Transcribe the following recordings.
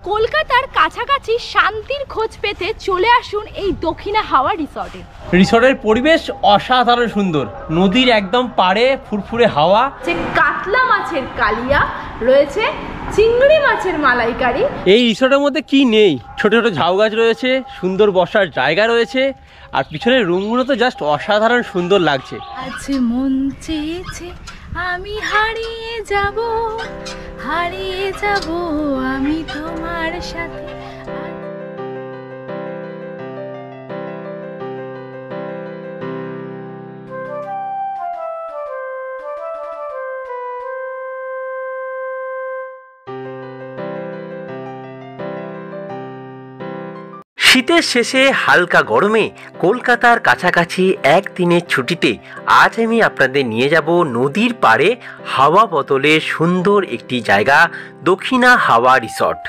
কলকাতার কাছাকাছি শান্তির খোঁজ পেতে চলে আসুন এই দক্ষিণা হাওয়া রিসর্টে। রিসর্টের পরিবেশ অসাধারণ সুন্দর, নদীর একদম পাড়ে ফুরফুরে হাওয়া, যে কাতলা মাছের কালিয়া রয়েছে, চিংড়ি মাছের মালাইকারি। এই রিসর্টের মধ্যে কি নেই, ছোট ছোট ঝাউ গাছ রয়েছে, সুন্দর বসার জায়গা রয়েছে, আর পিছনের রুমগুলো তো জাস্ট অসাধারণ সুন্দর লাগছে। আজ মন চেয়েছে আমি হারিয়ে যাব আমি তোমার সাথে। শীতের শেষে হালকা গরমে কলকাতার কাছাকাছি একদিনের ছুটিতে আজ আমি আপনাদের নিয়ে যাব নদীর পাড়ে হাওয়া বদলে সুন্দর একটি জায়গা, দক্ষিণা হাওয়া রিসর্ট,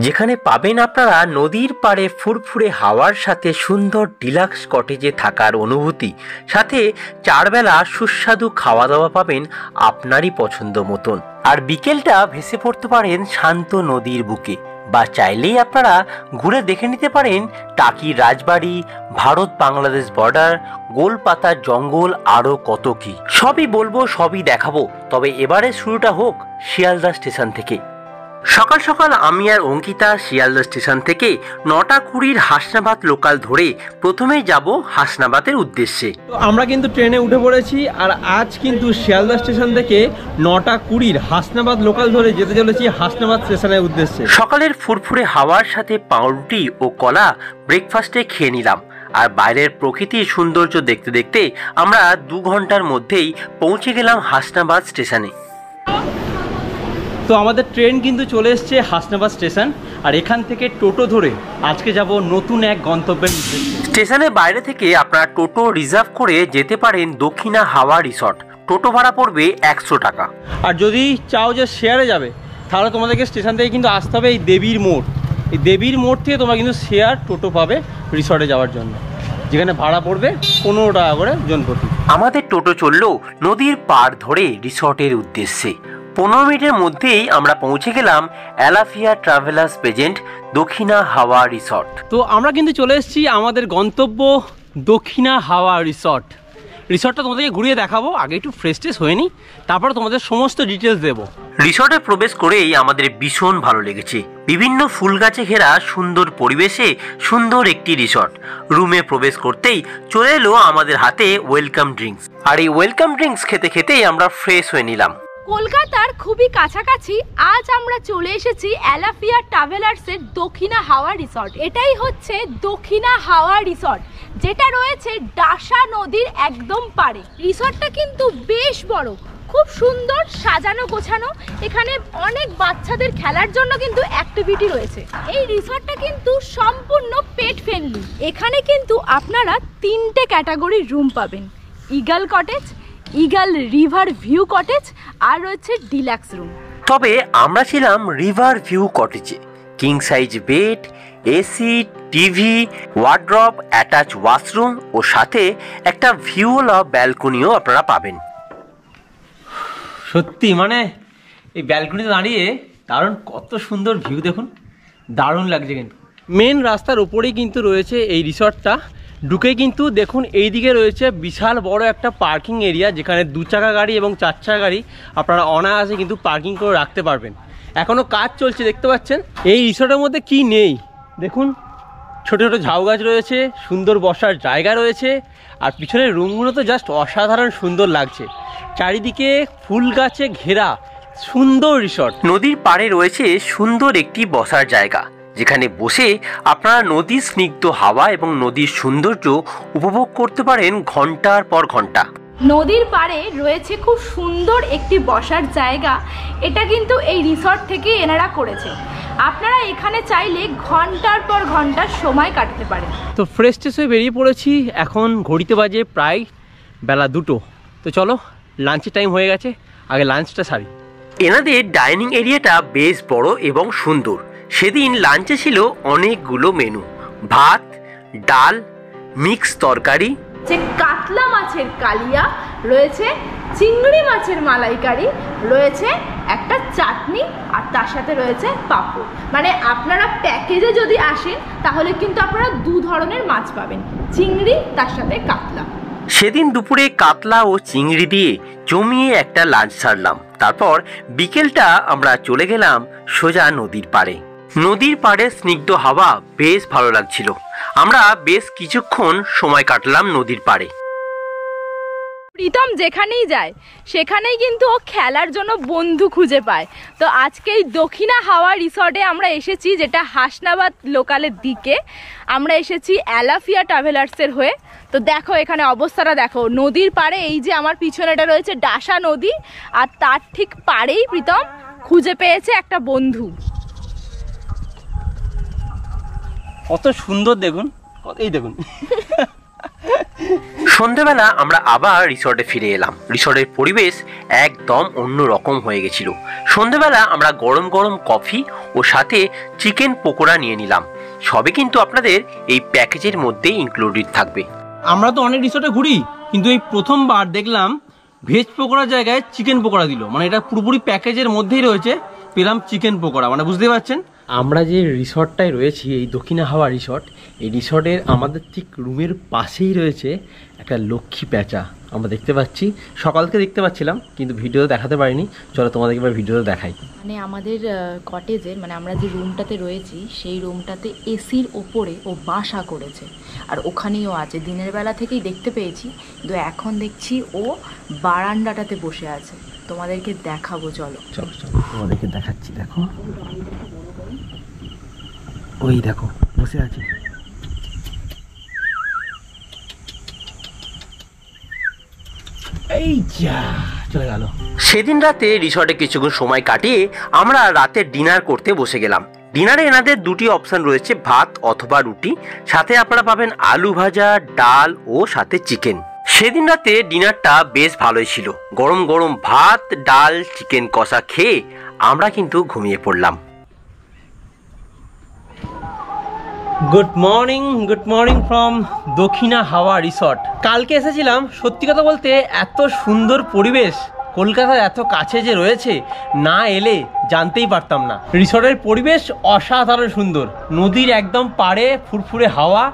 যেখানে পাবেন আপনারা নদীর পাড়ে ফুরফুরে হাওয়ার সাথে সুন্দর ডিলাক্স কটেজে থাকার অনুভূতি, সাথে চারবেলা সুস্বাদু খাওয়া দাওয়া পাবেন আপনারই পছন্দ মতন। আর বিকেলটা ভেসে পড়তে পারেন শান্ত নদীর বুকে, বা চাইলেই আপনারা ঘুরে দেখে নিতে পারেন টাকির রাজবাড়ি, ভারত বাংলাদেশ বর্ডার, গোলপাতার জঙ্গল, আরও কত কি। সবই বলবো, সবই দেখাবো, তবে এবারে শুরুটা হোক শিয়ালদা স্টেশন থেকে। সকাল সকাল আমি আর অঙ্কিতা শিয়ালদা স্টেশন থেকে 9:20 হাসনাবাদ লোকাল ধরে প্রথমে যাব হাসনাবাদের উদ্দেশ্যে। তো আমরা কিন্তু ট্রেনে উঠে পড়েছি, আর আজ কিন্তু শিয়ালদা স্টেশন থেকে 9:20 হাসনাবাদ লোকাল ধরে যেতে চলেছি হাসনাবাদ স্টেশনের উদ্দেশ্যে। সকালের ফুরফুরে হাওয়ার সাথে পাউরুটি ও কলা ব্রেকফাস্টে খেয়ে নিলাম, আর বাইরের প্রকৃতির সৌন্দর্য দেখতে দেখতে আমরা 2 ঘন্টার মধ্যেই পৌঁছে গেলাম হাসনাবাদ স্টেশনে। তো আমাদের ট্রেন কিন্তু চলে এসছে হাসনাবাদ স্টেশন, আর এখান থেকে টোটো ধরে আজকে যাব নতুন এক গন্তব্যের উদ্দেশ্যে। স্টেশনের বাইরে থেকে আপনারা টোটো রিজার্ভ করে যেতে পারেন দক্ষিণা হাওয়া রিসর্ট। টোটো ভাড়া পড়বে 100 টাকা। আর যদি চাও যে শেয়ারে যাবে, তাহলে তোমাদেরকে স্টেশন থেকে কিন্তু আসতে হবে এই দেবীর মোড়। এই দেবীর মোড় থেকে তোমরা কিন্তু শেয়ার টোটো পাবে রিসর্টে যাওয়ার জন্য, যেখানে ভাড়া পড়বে 15 টাকা করে জনপ্রতি। আমাদের টোটো চললো নদীর পাড় ধরে রিসর্টের উদ্দেশ্যে। 15 মিনিটের মধ্যেই আমরা পৌঁছে গেলাম অ্যালাফিয়া ট্রাভেলার্স প্রেজেন্ট দক্ষিণা হাওয়া রিসর্ট। তো আমরা কিন্তু চলে এসেছি আমাদের গন্তব্য দক্ষিণা হাওয়া রিসর্ট। রিসর্টটা তোমাদেরকে ঘুরিয়ে দেখাবো, আগে একটু ফ্রেশ ট্রেশ হয়ে নিই, তারপরে তোমাদের সমস্ত ডিটেলস দেবো। রিসর্টে প্রবেশ করেই আমাদের ভীষণ ভালো লেগেছে। বিভিন্ন ফুল গাছে ঘেরা সুন্দর পরিবেশে সুন্দর একটি রিসর্ট। রুমে প্রবেশ করতেই চলে এলো আমাদের হাতে ওয়েলকাম ড্রিঙ্কস, আর এই ওয়েলকাম ড্রিঙ্কস খেতে খেতেই আমরা ফ্রেশ হয়ে নিলাম। কলকাতার খুবই কাছাকাছি আজ আমরা চলে এসেছি অ্যালাফিয়া ট্রাভেলার্সের দক্ষিণা হাওয়া রিসর্ট। এটাই হচ্ছে দক্ষিণা হাওয়া রিসর্ট, যেটা রয়েছে ডাসা নদীর একদম পাড়ে। রিসর্টটা কিন্তু বেশ বড়, খুব সুন্দর সাজানো গোছানো। এখানে অনেক বাচ্চাদের খেলার জন্য কিন্তু অ্যাক্টিভিটি রয়েছে। এই রিসর্টটা কিন্তু সম্পূর্ণ পেট ফ্রেন্ডলি। এখানে কিন্তু আপনারা 3টে ক্যাটাগরির রুম পাবেন: eagle cottage, eagle river view cottage, আর রয়েছে ডিলাক্স রুম। তবে আমরা ছিলাম রিভার ভিউ কটেজে। King size bed, AC, TV, wardrobe, attach washroom ও সাথে একটা ভিউওয়ালা ব্যালকনিও আপনারা পাবেন। সত্যি মানে এই ব্যালকনিতে দাঁড়িয়ে দারুণ, কত সুন্দর ভিউ দেখুন, দারুণ লাগছে। কিন্তু মেন রাস্তার উপরেই কিন্তু রয়েছে এই রিসর্টটা। ঢুকে কিন্তু দেখুন এইদিকে রয়েছে বিশাল বড় একটা পার্কিং এরিয়া, যেখানে 2 চাকা গাড়ি এবং 4 চাকা গাড়ি আপনারা অনায়াসে কিন্তু পার্কিং করে রাখতে পারবেন। এখনও কাজ চলছে দেখতে পাচ্ছেন। এই রিসর্টের মধ্যে কি নেই দেখুন, ছোট ছোট ঝাউ গাছ রয়েছে, সুন্দর বসার জায়গা রয়েছে, আর পিছনের রুমগুলো তো জাস্ট অসাধারণ সুন্দর লাগছে। চারিদিকে ফুল গাছে ঘেরা সুন্দর রিসর্ট। নদীর পাড়ে রয়েছে সুন্দর একটি বসার জায়গা, যেখানে বসে আপনারা নদীর স্নিগ্ধ হাওয়া এবং নদীর সৌন্দর্য উপভোগ করতে পারেন ঘন্টার পর ঘন্টা। নদীর পাড়ে রয়েছে খুব সুন্দর একটি বসার জায়গা। এটা কিন্তু এই রিসর্ট থেকে এনারা করেছে। আপনারা এখানে চাইলে ঘন্টার পর ঘন্টা সময় কাটাতে পারেন। তো ফ্রেশ ট্রেশ হয়ে বেরিয়ে পড়েছি, এখন ঘড়িতে বাজে প্রায় বেলা 2টো। তো চলো, লাঞ্চের টাইম হয়ে গেছে, আগে লাঞ্চটা সারি। এনাদের ডাইনিং এরিয়াটা বেশ বড় এবং সুন্দর। সেদিন লাঞ্চে ছিল অনেকগুলো মেনু: ভাত, ডাল, মিক্স তরকারি, যে কাতলা মাছের কালিয়া রয়েছে, চিংড়ি মাছের মালাইকারি, রয়েছে একটা চাটনি, আর তার সাথে রয়েছে পাঁপড়। মানে আপনারা প্যাকেজে যদি আসেন তাহলে কিন্তু আপনারা 2 ধরনের মাছ পাবেন, চিংড়ি তার সাথে কাতলা। সেদিন দুপুরে কাতলা ও চিংড়ি দিয়ে জমিয়ে একটা লাঞ্চ সারলাম। তারপর বিকেলটা আমরা চলে গেলাম সোজা নদীর পাড়ে। নদীর পাড়ে স্নিগ্ধ হাওয়া বেশ ভালো লাগছিল। আমরা বেশ কিছুক্ষণ সময় কাটলাম নদীর পাড়ে। প্রীতম যেখানেই যায় সেখানেই কিন্তু ও খেলার জন্য বন্ধু খুঁজে পায়। তো আজকে এই দক্ষিণা হাওয়া রিসর্টে আমরা এসেছি, যেটা হাসনাবাদ লোকালের দিকে। আমরা এসেছি অ্যালাফিয়া ট্রাভেলার্সের হয়ে। তো দেখো এখানে অবস্থাটা দেখো, নদীর পাড়ে এই যে আমার পিছনেটা রয়েছে ডাসা নদী, আর তার ঠিক পাড়েই প্রীতম খুঁজে পেয়েছে একটা বন্ধু। কত সুন্দর দেখুন, এই দেখুন। সন্ধ্যাবেলা আমরা আবার রিসর্টে ফিরে এলাম। রিসর্টের পরিবেশ একদম অন্য রকম হয়ে গেছিল। সন্ধ্যাবেলা আমরা গরম গরম কফি ও সাথে চিকেন পকোড়া নিয়ে নিলাম। সবই কিন্তু আপনাদের এই প্যাকেজের মধ্যেই ইনক্লুডেড থাকবে। আমরা তো অনেক রিসর্টে ঘুরি, কিন্তু এই প্রথমবার দেখলাম ভেজ পকোড়ার জায়গায় চিকেন পকোড়া দিল। মানে এটা পুরোপুরি প্যাকেজের মধ্যেই রয়েছে, পেলাম চিকেন পকোড়া। মানে বুঝতে পারছেন, আমরা যে রিসর্টটায় রয়েছি, এই দক্ষিণা হাওয়া রিসর্ট, এই রিসর্টের আমাদের ঠিক রুমের পাশেই রয়েছে একটা লক্ষ্মী প্যাঁচা। আমরা দেখতে পাচ্ছি, সকাল থেকে দেখতে পাচ্ছিলাম, কিন্তু ভিডিও দেখাতে পারিনি। চলো তোমাদেরকে এবার ভিডিওতে দেখাই। মানে আমাদের কটেজের, মানে আমরা যে রুমটাতে রয়েছি সেই রুমটাতে এসির ওপরে ও বাসা করেছে, আর ওখানেই ও আছে। দিনের বেলা থেকেই দেখতে পেয়েছি, কিন্তু এখন দেখছি ও বারান্দাটাতে বসে আছে। তোমাদেরকে দেখাবো, চলো চলো চলো তোমাদেরকে দেখাচ্ছি। দেখো, ওই দেখো বসে আছে। এই যা চলে গেল। সেদিন রাতে রিসর্টে কিছুক্ষণ সময় কাটিয়ে আমরা রাতে ডিনার করতে বসে গেলাম। ডিনারে এনাদের 2টি অপশন রয়েছে, ভাত অথবা রুটি। সাথে আপনারা পাবেন আলু ভাজা, ডাল ও সাথে চিকেন। সেদিন রাতে ডিনারটা বেশ ভালোই ছিল। গরম গরম ভাত, ডাল, চিকেন কষা খেয়ে আমরা কিন্তু ঘুমিয়ে পড়লাম। গুড মর্নিং ফ্রম দক্ষিণা হাওয়া রিসর্ট। কালকে এসেছিলাম, সত্যি কথা বলতে এত সুন্দর পরিবেশ কলকাতার এত কাছে যে রয়েছে, না এলে জানতেই পারতাম না। রিসর্টের পরিবেশ অসাধারণ সুন্দর, নদীর একদম পাড়ে ফুরফুরে হাওয়া।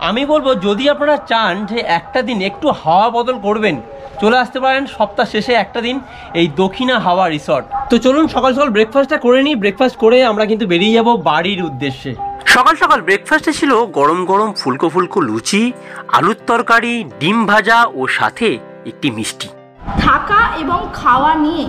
আমি বলবো যদি আপনারা চান যে একটা দিন একটু হাওয়া বদল করবেন, চলে আসতে পারেন সপ্তাহ শেষে একটা দিন এই দক্ষিণা হাওয়া রিসর্ট। তো চলুন সকাল সকাল ব্রেকফাস্টটা করে নিই। ব্রেকফাস্ট করে আমরা কিন্তু বেরিয়ে যাব বাড়ির উদ্দেশ্যে। সকাল সকাল ব্রেকফাস্টে ছিল গরম গরম ফুলকো ফুলকো লুচি, আলুর তরকারি, ডিম ভাজা ও সাথে একটি মিষ্টি। থাকা এবং খাওয়া নিয়ে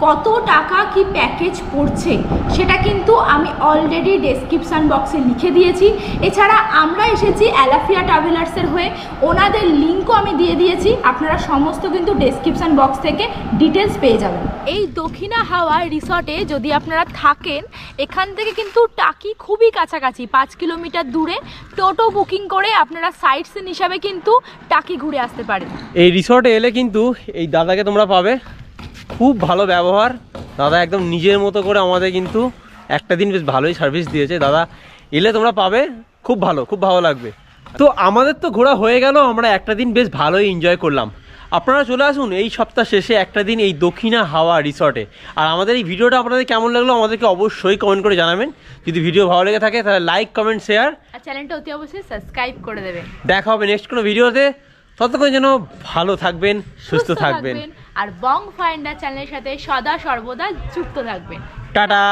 কত টাকা কি প্যাকেজ পড়ছে সেটা কিন্তু আমি অলরেডি ডেসক্রিপশান বক্সে লিখে দিয়েছি। এছাড়া আমরা এসেছি অ্যালাফিয়া ট্রাভেলার্সের হয়ে, ওনাদের লিঙ্কও আমি দিয়ে দিয়েছি। আপনারা সমস্ত কিন্তু ডেসক্রিপশান বক্স থেকে ডিটেলস পেয়ে যাবেন। এই দক্ষিণা হাওয়া রিসর্টে যদি আপনারা থাকেন, এখান থেকে কিন্তু টাকি খুবই কাছাকাছি, 5 কিলোমিটার দূরে। টোটো বুকিং করে আপনারা সাইট সিন হিসাবে কিন্তু টাকি ঘুরে আসতে পারেন। এই রিসর্টে এলে কিন্তু এই দাদাকে তোমরা পাবে, খুব ভালো ব্যবহার। দাদা একদম নিজের মতো করে আমাদের কিন্তু একটা দিন বেশ ভালোই সার্ভিস দিয়েছে। দাদা এলে তোমরা পাবে, খুব ভালো লাগবে। তো আমাদের তো ঘোরা হয়ে গেল, আমরা একটা দিন বেশ ভালোই এনজয় করলাম। আপনারা চলে আসুন এই সপ্তাহ শেষে একটা দিন এই দক্ষিণা হাওয়া রিসর্টে। আর আমাদের এই ভিডিওটা আপনাদের কেমন লাগলো আমাদেরকে অবশ্যই কমেন্ট করে জানাবেন। যদি ভিডিও ভালো লেগে থাকে তাহলে লাইক, কমেন্ট, শেয়ার, আর চ্যানেলটা অতি অবশ্যই সাবস্ক্রাইব করে দেবেন। দেখা হবে নেক্সট কোনো ভিডিওতে। ততক্ষণ যেন ভালো থাকবেন, সুস্থ থাকবেন, আর বং ফাইন্ডার চ্যানেলের সাথে সদা সর্বদা যুক্ত থাকবেন। টাটা।